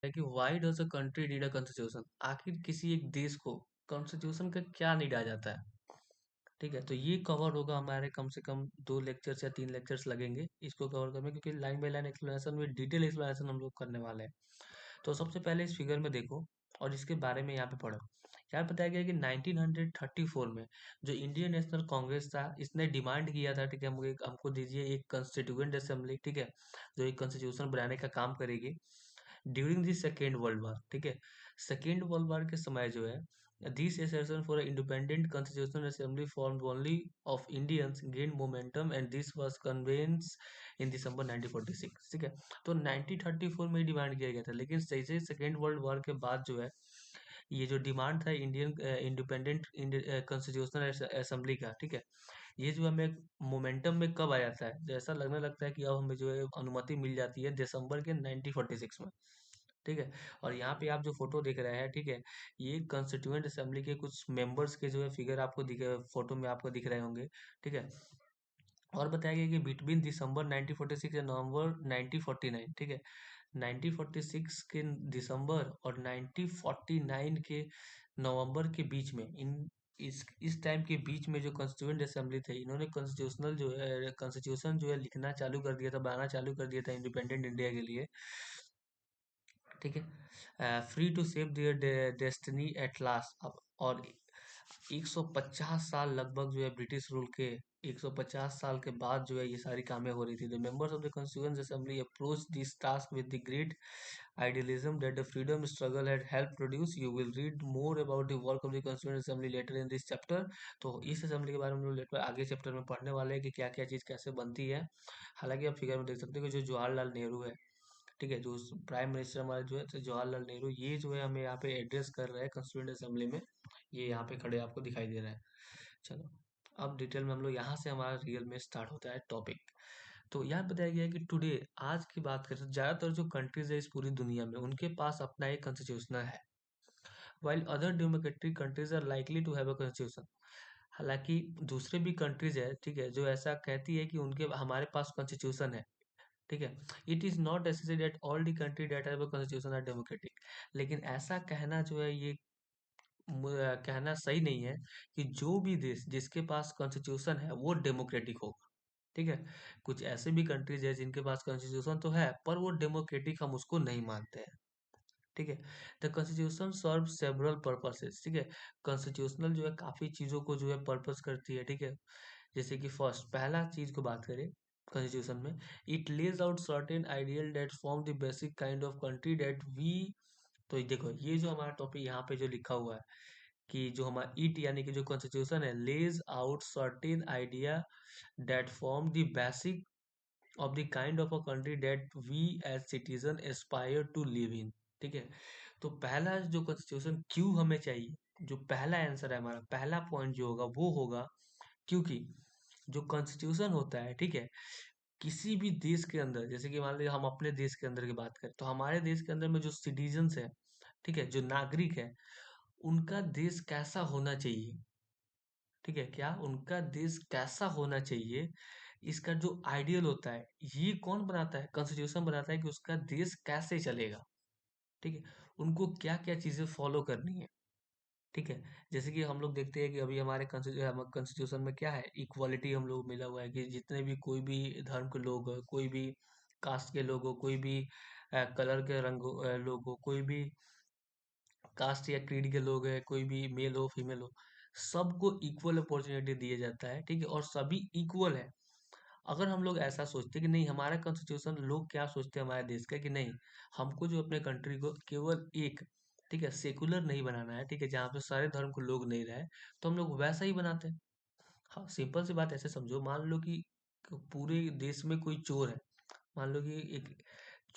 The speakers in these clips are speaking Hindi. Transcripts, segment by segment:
है कि why does a country need a constitution. आखिर किसी एक देश को कॉन्स्टिट्यूशन का क्या नीड आ जाता है। ठीक है, तो ये कवर होगा हमारे कम से कम 2 लेक्चर्स या 3 लेक्चर्स लगेंगे इसको कवर करने में, क्योंकि लाइन बाय लाइन एक्सप्लेनेशन में डिटेल एक्सप्लेनेशन हम लोग करने वाले हैं। तो सबसे पहले इस फिगर में देखो और इसके बारे में यहाँ पे पढ़ो। यहाँ बताया गया है कि 1934 में जो इंडियन नेशनल कांग्रेस था, इसने डिमांड किया था, ठीक है, हमको दीजिए एक कॉन्स्टिट्यूएंट असेंबली, ठीक है, जो एक कॉन्स्टिट्यूशन बनाने का काम करेगी during the second world war. ठीक है, सेकेंड वर्ल्ड वॉर के समय जो है this assertion for an independent constitutional assembly formed only of Indians gained momentum and this was convinced in December 1946। ठीक है, तो 1934 में ही डिमांड किया गया था, लेकिन जैसे सेकेंड वर्ल्ड वॉर के बाद जो है ये जो डिमांड था इंडियन इंडिपेंडेंट कॉन्स्टिट्यूशनल असेंबली का, ठीक है, ये जो हमें मोमेंटम में कब आ जाता है, जैसा लगने लगता है कि अब हमें जो है अनुमति मिल जाती है दिसंबर के 1946 में। ठीक है, और यहाँ पे आप जो फोटो देख रहे हैं, ठीक है, ये कॉन्स्टिट्यूएंट असेंबली के कुछ मेंबर्स के जो है फिगर आपको फोटो में आपको दिख रहे होंगे। ठीक है, और बताया गया कि बिटवीन दिसंबर 1946 एंड नवंबर 1949, ठीक है, 1946 के दिसंबर और 1949 के नवंबर के बीच में इस टाइम के बीच में जो कॉन्स्टिट्यूएंट असेंबली थे, इन्होंने कॉन्स्टिट्यूशनल जो है कॉन्स्टिट्यूशन जो है लिखना चालू कर दिया था, बनाना चालू कर दिया था इंडिपेंडेंट इंडिया के लिए। ठीक है, free to save their destiny at last. अब और 150 साल लगभग जो है ब्रिटिश रूल के 150 साल के बाद जो है ये सारी कामें हो रही थी। The members of the constituent assembly approach this task with the great idealism that the freedom struggle had helped produce। You will read more about the work of the constituent assembly later in this chapter। तो इस असेंबली के बारे में हम लोग लेकर आगे चैप्टर में पढ़ने वाले हैं कि क्या क्या चीज़ कैसे बनती है। हालांकि आप फिगर में देख सकते हो कि जो जवाहरलाल नेहरू है, ठीक है, जो प्राइम मिनिस्टर हमारे जो है जवाहरलाल नेहरू, ये जो है हमें यहाँ पे एड्रेस कर रहे हैं कॉन्स्टिट्यूएंट असेंबली में। ये यहाँ पे खड़े आपको दिखाई दे रहा है। चलो, अब डिटेल में हम लोग यहाँ से हमारा रियल में स्टार्ट होता है टॉपिक। तो यहाँ बताया गया है कि टुडे आज की बात करें तो ज़्यादातर जो कंट्रीज है इस पूरी दुनिया में उनके पास अपना एक कॉन्स्टिट्यूशन है, while other democratic countries are likely to have a constitution. हालांकि दूसरे भी कंट्रीज है, ठीक है, जो ऐसा कहती है कि उनके हमारे पास कॉन्स्टिट्यूशन है। ठीक है, it is not necessary that all the country that have a constitution are democratic. लेकिन ऐसा कहना जो है ये कहना सही नहीं है कि जो भी देश जिसके पास कॉन्स्टिट्यूशन है वो डेमोक्रेटिक होगा। ठीक है, कुछ ऐसे भी कंट्रीज है जिनके पास कॉन्स्टिट्यूशन तो है पर वो डेमोक्रेटिक हम उसको नहीं मानते हैं। ठीक है, the constitution serve several purposes. ठीक है, कॉन्स्टिट्यूशनल जो है काफी चीजों को जो है पर्पस करती है। ठीक है, जैसे कि फर्स्ट पहला चीज को बात करें कॉन्स्टिट्यूशन में, it lays out certain ideal that form the basic kind of country that we. तो ये देखो, ये जो हमारा टॉपिक यहाँ पे जो लिखा हुआ है कि जो हमारा इट यानी कि जो कॉन्स्टिट्यूशन है lays out certain idea that form the basic of the kind of a country that we as citizen aspire to live in. ठीक है, तो पहला जो कॉन्स्टिट्यूशन क्यों हमें चाहिए, जो पहला आंसर है हमारा, पहला पॉइंट जो होगा वो होगा क्योंकि जो कॉन्स्टिट्यूशन होता है, ठीक है, किसी भी देश के अंदर, जैसे कि मान लीजिए हम अपने देश के अंदर की बात करें तो हमारे देश के अंदर में जो सिटीजन्स है, ठीक है, जो नागरिक है, उनका देश कैसा होना चाहिए। ठीक है, क्या उनका देश कैसा होना चाहिए, इसका जो आइडियल होता है ये कौन बनाता है, कॉन्स्टिट्यूशन बनाता है कि उसका देश कैसे चलेगा। ठीक है, उनको क्या क्या चीजें फॉलो करनी है। ठीक है, जैसे कि हम लोग देखते हैं कि अभी हमारे कॉन्स्टिट्यूशन में क्या है, इक्वालिटी हम लोग मिला हुआ है कि जितने भी कोई भी धर्म के लोग हो, कोई भी कास्ट के लोग हो, कोई भी कलर के लोग हो, कोई भी कास्ट या क्रीड के लोग हैं, कोई भी मेल हो फीमेल हो, सबको इक्वल अपॉर्चुनिटी दिया जाता है। ठीक है, और सभी इक्वल है। अगर हम लोग ऐसा सोचते कि नहीं हमारा कॉन्स्टिट्यूशन, लोग क्या सोचते हैं हमारे देश का कि नहीं हमको जो अपने कंट्री को केवल एक, ठीक है, सेकुलर नहीं बनाना है, ठीक है, जहाँ पे सारे धर्म के लोग नहीं रहे, तो हम लोग वैसा ही बनाते हैं। हाँ, सिंपल सी बात ऐसे समझो, मान लो कि पूरे देश में कोई चोर है, मान लो कि एक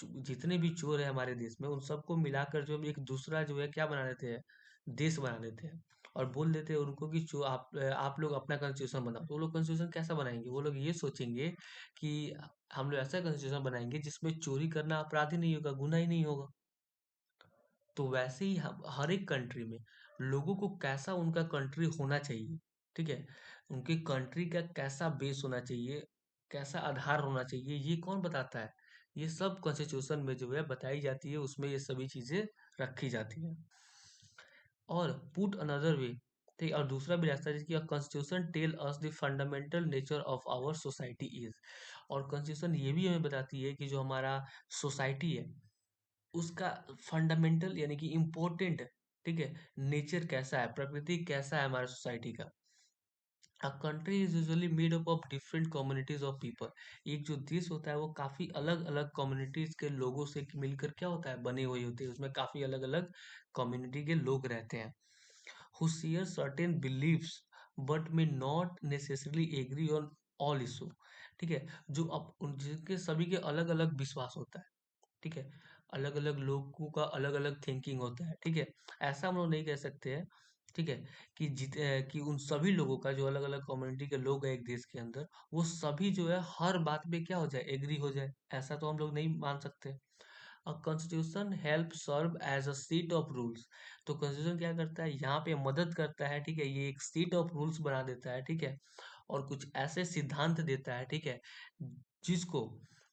जितने भी चोर है हमारे देश में उन सबको मिलाकर जो हम एक दूसरा जो है क्या बना देते हैं, देश बना देते हैं, और बोल देते हैं उनको कि जो आप लोग अपना कॉन्स्टिट्यूशन बनाओ। तो वो लोग कॉन्स्टिट्यूशन कैसा बनाएंगे, वो लोग ये सोचेंगे कि हम लोग ऐसा कॉन्स्टिट्यूशन बनाएंगे जिसमें चोरी करना अपराध ही नहीं होगा, गुनाह ही नहीं होगा। तो वैसे ही हम हर एक कंट्री में लोगों को कैसा उनका कंट्री होना चाहिए, ठीक है, उनकी कंट्री का कैसा बेस होना चाहिए, कैसा आधार होना चाहिए, ये कौन बताता है, ये सब कॉन्स्टिट्यूशन में जो है बताई जाती है, उसमें ये सभी चीजें रखी जाती हैं। और पुट अनदर वे, ठीक, और दूसरा भी रास्ता है जिसकी constitution tell us the fundamental nature of our society is. और कॉन्स्टिट्यूशन ये भी हमें बताती है कि जो हमारा सोसाइटी है उसका फंडामेंटल यानी कि इम्पोर्टेंट, ठीक है, नेचर कैसा है, प्रकृति कैसा है हमारे सोसाइटी का। A country is usually made up of different communities of people। एक जो देश होता है वो काफी अलग अलग कम्युनिटीज के लोगों से मिलकर क्या होता है, बने हुए होते हैं, उसमें काफी अलग अलग कम्युनिटी के लोग रहते हैं। Who share certain beliefs but may not necessarily agree on all issue। ठीक है, जो जिनके सभी के अलग अलग विश्वास होता है, ठीक है, अलग अलग लोगों का अलग अलग थिंकिंग होता है, ठीक है। ऐसा हम लोग नहीं कह सकते हैं, ठीक है, कि कि उन सभी लोगों का जो अलग अलग कम्युनिटी के लोग हैं एक देश के अंदर, वो सभी जो है हर बात पे क्या हो जाए, एग्री हो जाए, ऐसा तो हम लोग नहीं मान सकते। A constitution help serve as a set of rules. तो कॉन्स्टिट्यूशन क्या करता है, यहाँ पे मदद करता है, ठीक है, ये एक सीट ऑफ रूल्स बना देता है, ठीक है, और कुछ ऐसे सिद्धांत देता है, ठीक है, जिसको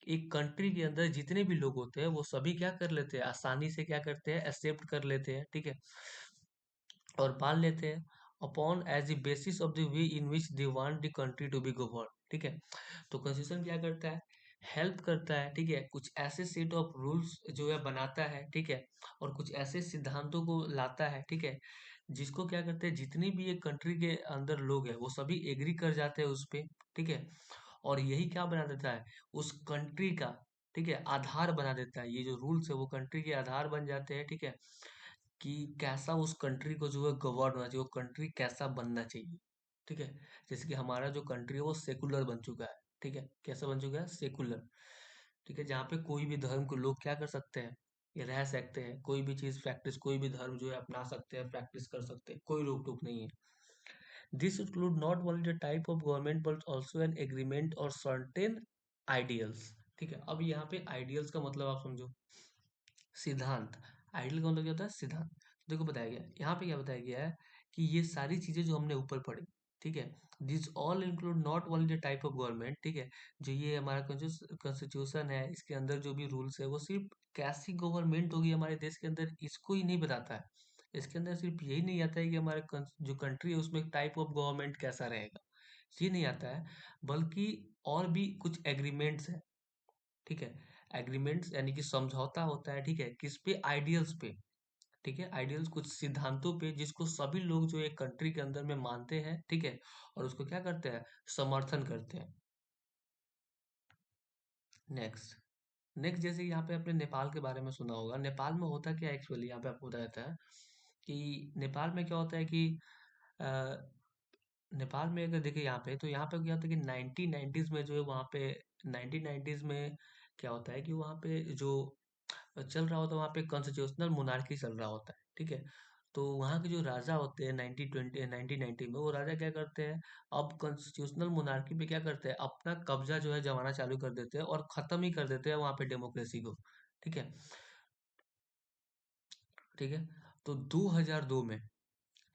एक कंट्री के अंदर जितने भी लोग होते हैं वो सभी क्या कर लेते हैं, आसानी से क्या करते हैं, एक्सेप्ट कर लेते हैं, ठीक है, और मान लेते हैं upon as the basis of the way in which they want the country to be govern. ठीक है, तो कॉन्स्टिट्यूशन क्या करता है, हेल्प करता है, ठीक है, कुछ ऐसे सेट ऑफ रूल्स जो है बनाता है, ठीक है, और कुछ ऐसे सिद्धांतों को लाता है, ठीक है, जिसको क्या करते हैं, जितनी भी एक कंट्री के अंदर लोग हैं वो सभी एग्री कर जाते हैं उस पे, ठीक है, और यही क्या बना देता है, उस कंट्री का, ठीक है, आधार बना देता है। ये जो रूल्स है वो कंट्री के आधार बन जाते हैं, ठीक है, कि कैसा उस कंट्री को जो है गवर्न होना चाहिए, वो कंट्री कैसा बनना चाहिए, ठीक है। जैसे कि हमारा जो कंट्री है वो सेकुलर बन चुका है, ठीक है, कैसा बन चुका है, सेकुलर, ठीक है, जहाँ पे कोई भी धर्म के लोग क्या कर सकते हैं, ये रह सकते हैं, कोई भी चीज प्रैक्टिस, कोई भी धर्म जो है अपना सकते हैं, प्रैक्टिस कर सकते हैं, कोई रोक टोक नहीं है। This include not only the type of government but also an agreement or certain ideals। ठीक है, अब यहाँ पे आइडियल्स का मतलब आप समझो, सिद्धांत। आइडियल का मतलब क्या होता है, सिद्धांत। देखो बताया गया है, यहाँ पे क्या बताया गया है कि ये सारी चीजें जो हमने ऊपर पढ़ी, ठीक है, this all include not only the type of government, ठीक है, जो ये हमारा कॉन्स्टिट्यूशन है इसके अंदर जो भी रूल्स है वो सिर्फ कैसी गवर्नमेंट होगी हमारे देश के अंदर इसको ही नहीं बताता है। इसके अंदर सिर्फ यही नहीं आता है कि हमारे जो कंट्री है उसमें टाइप ऑफ गवर्नमेंट कैसा रहेगा, ये नहीं आता है, बल्कि और भी कुछ एग्रीमेंट्स है, ठीक है, एग्रीमेंट्स यानी कि समझौता होता है, ठीक है, किस पे, आइडियल्स पे, ठीक है, आइडियल्स कुछ सिद्धांतों पे जिसको सभी लोग जो एक कंट्री के अंदर में मानते हैं, ठीक है, और उसको क्या करते हैं, समर्थन करते हैं। नेक्स्ट, नेक्स्ट जैसे यहाँ पे आपने नेपाल के बारे में सुना होगा, नेपाल में होता क्या है एक्चुअली, यहाँ पे आपको बताया जाता है कि नेपाल में क्या होता है कि अ, नेपाल में अगर देखिए यहाँ पे, तो यहाँ पे क्या होता है कि 1990s में जो है वहाँ पे, 1990s में क्या होता है कि वहाँ पे जो चल रहा होता है, वहाँ पे कॉन्स्टिट्यूशनल मोनार्की चल रहा होता है, ठीक है, तो वहाँ के जो राजा होते हैं 1990 में, वो राजा क्या करते हैं, अब कॉन्स्टिट्यूशनल मोनार्की पे क्या करते हैं, अपना कब्जा जो है जमाना चालू कर देते हैं और खत्म ही कर देते हैं वहाँ पे डेमोक्रेसी को, ठीक है, ठीक है, तो 2002 में,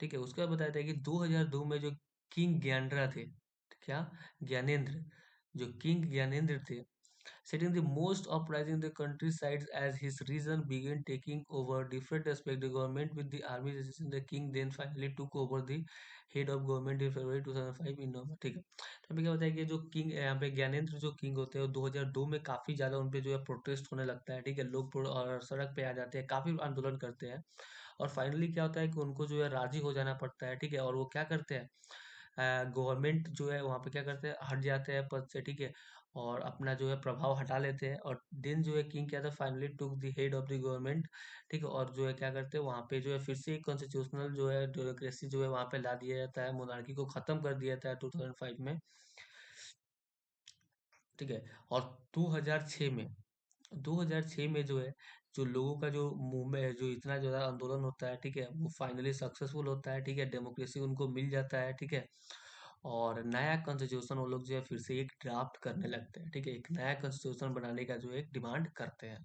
ठीक है, उसके बाद बताया था कि 2002 में जो किंग ज्ञानरा थे, क्या, ज्ञानेंद्र, जो किंग ज्ञानेंद्र थे, setting the most uprising in the countrysides as his reign began taking over different aspects of the government with the army resistance, the king then finally took over the head of government in February 2005 in November। ठीक है, तो अभी क्या होता है कि जो किंग यहाँ पे ज्ञानेंद्र जो किंग होते हैं वो 2002 में काफी ज्यादा उन पे जो है प्रोटेस्ट होने लगता है, ठीक है, लोग और सड़क पे आ जाते हैं, काफी आंदोलन करते हैं, और फाइनली क्या होता है कि उनको जो है राजी हो जाना पड़ता है, ठीक है, और वो क्या करते हैं, गवर्नमेंट जो है वहाँ पे क्या करते हैं, हट जाते हैं पद से, ठीक है, और अपना जो है प्रभाव हटा लेते हैं, और देन जो है किंग क्या था, finally took the head of the government, ठीक है, और जो है क्या करते हैं वहाँ पे जो है फिर से कॉन्स्टिट्यूशनल जो है डेमोक्रेसी जो है वहाँ पे ला दिया जाता है, मोनार्की को खत्म कर दिया जाता है 2005 में, ठीक है, और 2006 में, 2006 में जो है, जो लोगों का जो मूवमेंट है, जो इतना ज्यादा आंदोलन होता है, ठीक है, वो फाइनली सक्सेसफुल होता है, ठीक है, डेमोक्रेसी उनको मिल जाता है, ठीक है, और नया कॉन्स्टिट्यूशन वो लोग जो है फिर से एक ड्राफ्ट करने लगते हैं, ठीक है, एक नया कॉन्स्टिट्यूशन बनाने का जो एक डिमांड करते हैं।